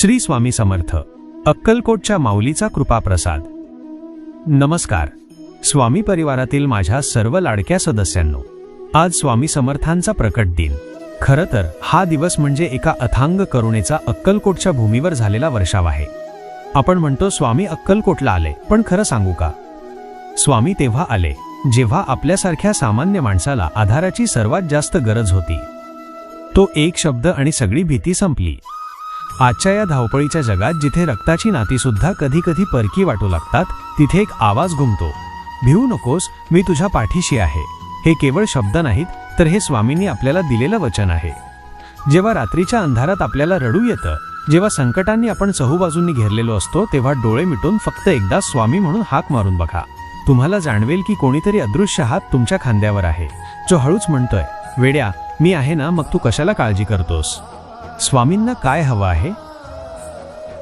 श्री स्वामी समर्थ, अक्कलकोटच्या माऊलीचा कृपाप्रसाद। नमस्कार। स्वामी परिवारातील माझ्या सर्व लाडक्या सदस्यांनो, आज स्वामी समर्थांचा प्रकट दिन। खरं तर हा दिवस म्हणजे एका अथांग करुणेचा अक्कलकोटच्या भूमीवर झालेला वर्षाव आहे। आपण म्हणतो स्वामी अक्कलकोटला आले, पण खरं सांगू का, स्वामी तेव्हा आले जेव्हा आपल्यासारख्या सामान्य माणसाला आधाराची सर्वात जास्त गरज होती। तो एक शब्द आणि सगळी भीती संपली। आजच्या या धावपळीच्या जगात जिथे रक्ताची नाती सुद्धा कधी कधी परकी वाटू लागतात, तिथे एक आवाज घुमतो, भिवू नकोस, मी तुझ्या पाठीशी आहे। हे केवळ शब्द नाहीत, तर हे स्वामींनी आपल्याला दिलेलं वचन आहे। जेव्हा रात्रीच्या अंधारात आपल्याला रडू येतं, जेव्हा संकटांनी आपण चहूबाजूंनी घेरलेलो असतो, तेव्हा डोळे मिटून फक्त एकदा स्वामी म्हणून हाक मारून बघा। तुम्हाला जाणवेल की कोणीतरी अदृश्य हात तुमच्या खांद्यावर आहे, जो हळूच म्हणतोय, वेड्या, मी आहे ना, मग तू कशाला काळजी करतोस। स्वामींना काय हवं आहे?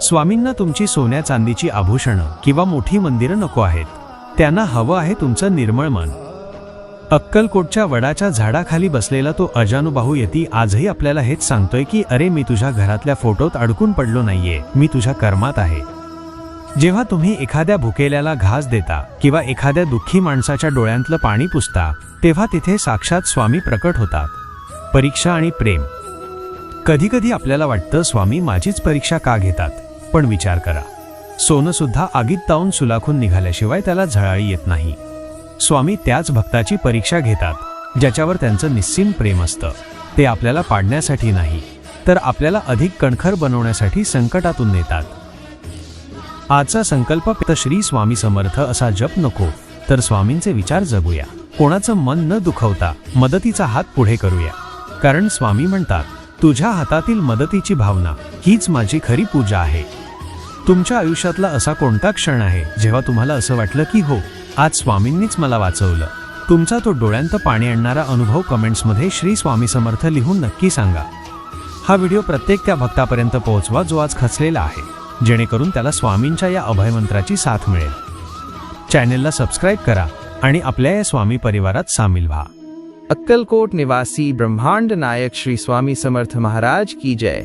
स्वामींना तुमची सोन्या चांदीची आभूषणं किंवा मोठी मंदिरं नको आहेत। त्यांना हवं आहे तुमचं निर्मळ मन। अक्कलकोटच्या वडाच्या झाडाखाली बसलेला तो अजानुबाहू यती आजही आपल्याला हेच सांगतोय की अरे, मी तुझ्या घरातल्या फोटोत अडकून पडलो नाहीये, मी तुझ्या कर्मात आहे। जेव्हा तुम्ही एखाद्या भुकेल्याला घास देता किंवा एखाद्या दुःखी माणसाच्या डोळ्यांतलं पाणी पुसता, तेव्हा तिथे साक्षात स्वामी प्रकट होतात। परीक्षा आणि प्रेम। कधी कधी आपल्याला वाटतं स्वामी माझीच परीक्षा का घेतात, पण विचार करा, सोनं सुद्धा आगीत तावून सुलाखून निघाल्याशिवाय त्याला झळाळी येत नाही। स्वामी त्याच भक्ताची परीक्षा घेतात ज्याच्यावर त्यांचं निस्सीम प्रेम असतं। ते आपल्याला पाडण्यासाठी नाही, तर आपल्याला अधिक कणखर बनवण्यासाठी संकटातून नेतात। आजचा संकल्प फक्त श्री स्वामी समर्थ असा जप नको, तर स्वामींचे विचार जगूया। कोणाचं मन न दुखवता मदतीचा हात पुढे करूया, कारण स्वामी म्हणतात, तुझ्या हातातील मदतीची भावना हीच माझी खरी पूजा आहे। तुमच्या आयुष्यातला असा कोणता क्षण आहे जेव्हा तुम्हाला असं वाटलं की हो, आज स्वामींनीच मला वाचवलं? तुमचा तो डोळ्यांत पाणी आणणारा अनुभव कमेंट्समध्ये श्री स्वामी समर्थ लिहून नक्की सांगा। हा व्हिडिओ प्रत्येक त्या भक्तापर्यंत पोहोचवा जो आज खचलेला आहे, जेणेकरून त्याला स्वामींच्या या अभयमंत्राची साथ मिळेल। चॅनेलला सबस्क्राइब करा आणि आपल्या या स्वामी परिवारात सामील व्हा। अक्कलकोट निवासी ब्रह्मांड नायक श्री स्वामी समर्थ महाराज की जय।